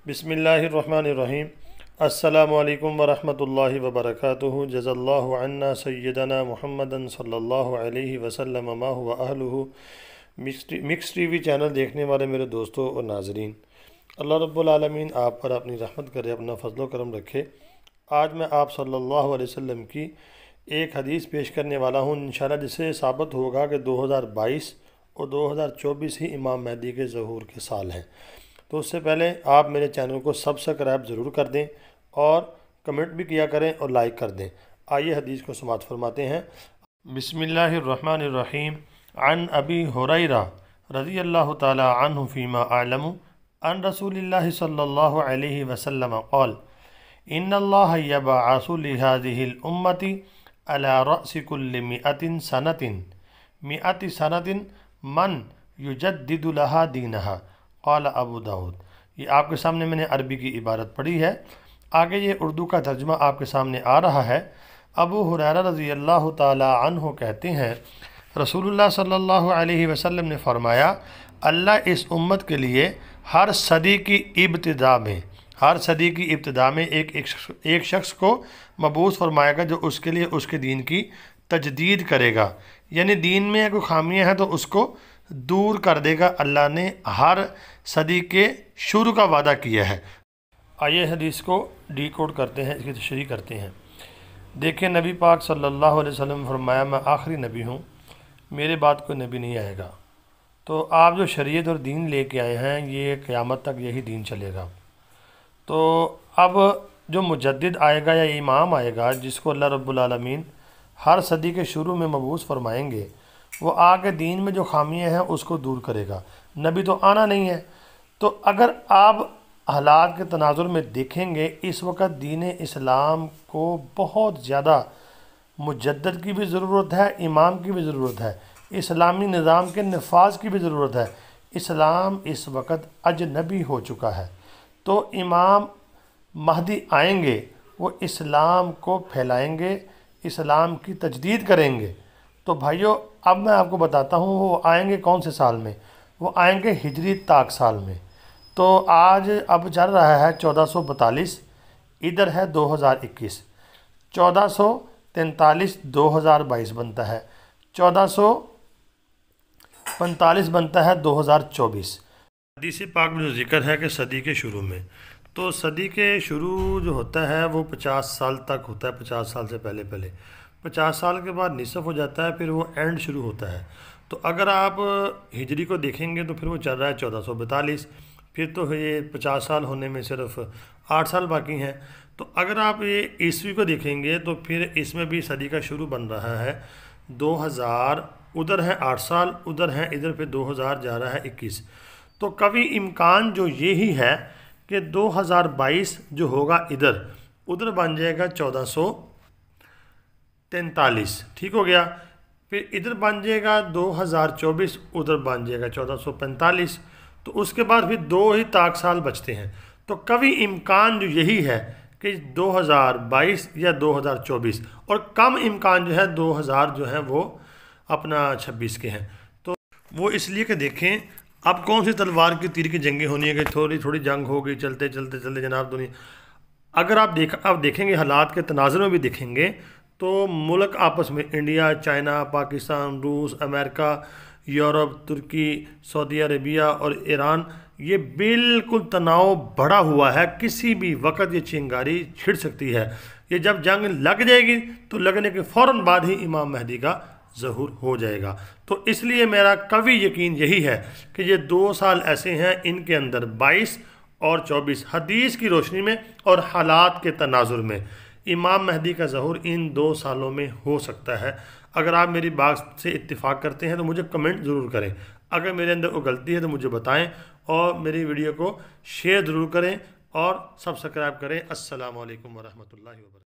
बिस्मिल्लाहिर्रहमानिर्रहीम। अस्सलामु अलैकुम वरहमतुल्लाहि वबरकातुहु। जज़ल्लाहु अन्ना सय्यदना मुहम्मदन सल्लल्लाहु अलैहि वसल्लम मा हुवा अहलुहु। मिक्स टीवी चैनल देखने वाले मेरे दोस्तों और नाज़रीन, अल्लाह रब्बुल आलमीन आप पर अपनी रहमत करे, अपना फजलो करम रखे। आज मैं आप सल्लल्लाहु अलैहि वसल्लम की एक हदीस पेश करने वाला हूँ इंशाअल्लाह, जिससे साबित होगा कि 2022 और 2024 ही इमाम महदी के ज़हूर के साल हैं। तो उससे पहले आप मेरे चैनल को सब्सक्राइब ज़रूर कर दें और कमेंट भी किया करें और लाइक कर दें। आइए हदीस को समाअत फरमाते हैं। बिस्मिल्लाहिर्रहमानिर्रहीम। अन अबी हुरैरा रज़ियल्लाहु ताला अन्हु फ़ीमा अअलमु अन रसूलिल्लाहि सल्लल्लाहु अलैहि वसल्लम क़ाल इन्नल्लाह यबअसु लिहाज़िहिल उम्मति अला रअसि कुल्लि मिअति सनतिन मन युजद्दिदु लहा दीनहा क़ाल अबू दाऊद। ये आपके सामने मैंने अरबी की इबारत पढ़ी है, आगे ये उर्दू का तर्जुमा आपके सामने आ रहा है। अबू हुरैरा रज़ियल्लाहु ताला अन्हु कहते हैं, रसूलुल्लाह सल्लल्लाहु अलैहि वसल्लम ने फरमाया, अल्लाह इस उम्मत के लिए हर सदी की इब्तिदा में एक शख्स को मबूस फरमाएगा जो उसके लिए उसके दीन की तजदीद करेगा, यानी दीन में कोई खामियाँ हैं तो उसको दूर कर देगा। अल्लाह ने हर सदी के शुरू का वादा किया है। आइए हदीस को डिकोड करते हैं, इसकी तशरीह करते हैं। देखें, नबी पाक सल्लल्लाहु अलैहि वसल्लम फरमाया, मैं आखिरी नबी हूँ, मेरे बाद कोई नबी नहीं आएगा। तो आप जो शरीयत और दीन लेके आए हैं, ये क़यामत तक यही दीन चलेगा। तो अब जो मुजद्दिद आएगा या इमाम आएगा, जिसको अल्लाह रब्बुल आलमीन हर सदी के शुरू में मबूस फरमाएंगे, वो आगे दीन में जो खामियां हैं उसको दूर करेगा। नबी तो आना नहीं है। तो अगर आप हालात के तनाजुर में देखेंगे, इस वक्त दीन इस्लाम को बहुत ज़्यादा मुजद्दिद की भी ज़रूरत है, इमाम की भी ज़रूरत है, इस्लामी निज़ाम के नफाज की भी ज़रूरत है। इस्लाम इस वक्त अजनबी हो चुका है। तो इमाम महदी आएंगे, वो इस्लाम को फैलाएंगे, इस्लाम की तजदीद करेंगे। तो भाइयों, अब मैं आपको बताता हूँ वो आएंगे कौन से साल में। वो आएंगे हिजरी ताक साल में। तो आज अब चल रहा है 1442, इधर है 2021, 1443 2022 बनता है, 1445 बनता है 2024। हदीस पाक में जो जिक्र है कि सदी के शुरू में, तो सदी के शुरू जो होता है वो 50 साल तक होता है। 50 साल से पहले 50 साल के बाद निसफ़ हो जाता है, फिर वो एंड शुरू होता है। तो अगर आप हिजरी को देखेंगे तो फिर वो चल रहा है 1442, फिर तो ये 50 साल होने में सिर्फ 8 साल बाकी हैं। तो अगर आप ये ईस्वी को देखेंगे तो फिर इसमें भी सदी का शुरू बन रहा है 2000, उधर है 8 साल, उधर है, इधर फिर 2000 जा रहा है 21। तो कभी इम्कान जो यही है कि 2022 जो होगा इधर, उधर बन जाएगा 1443, ठीक हो गया। फिर इधर बन जाएगा 2024, उधर बन जाएगा 1445। तो उसके बाद फिर 2 ही ताक साल बचते हैं। तो कभी इम्कान जो यही है कि 2022 या 2024, और कम इम्कान जो है 2000 जो है वो अपना 26 के हैं। तो वो इसलिए कि देखें, अब कौन सी तलवार की तीर की जंगें होनी है कि थोड़ी थोड़ी जंग हो गई, चलते चलते जनाब दुनिया। अगर आप देखेंगे हालात के तनाज़ुर में भी देखेंगे तो मुल्क आपस में, इंडिया, चाइना, पाकिस्तान, रूस, अमेरिका, यूरोप, तुर्की, सऊदी अरेबिया और ईरान, ये बिल्कुल तनाव बढ़ा हुआ है। किसी भी वक्त ये चिंगारी छिड़ सकती है। ये जब जंग लग जाएगी तो लगने के फ़ौरन बाद ही इमाम महदी का ज़हूर हो जाएगा। तो इसलिए मेरा कभी यकीन यही है कि ये 2 साल ऐसे हैं, इनके अंदर 22 और 24 हदीस की रोशनी में और हालात के तनाजुर में इमाम महदी का ज़हूर इन 2 सालों में हो सकता है। अगर आप मेरी बात से इत्तिफाक करते हैं तो मुझे कमेंट ज़रूर करें। अगर मेरे अंदर कोई गलती है तो मुझे बताएं और मेरी वीडियो को शेयर ज़रूर करें और सब्सक्राइब करें। अस्सलामु अलैकुम वरहमतुल्लाहि वबरकातुहू।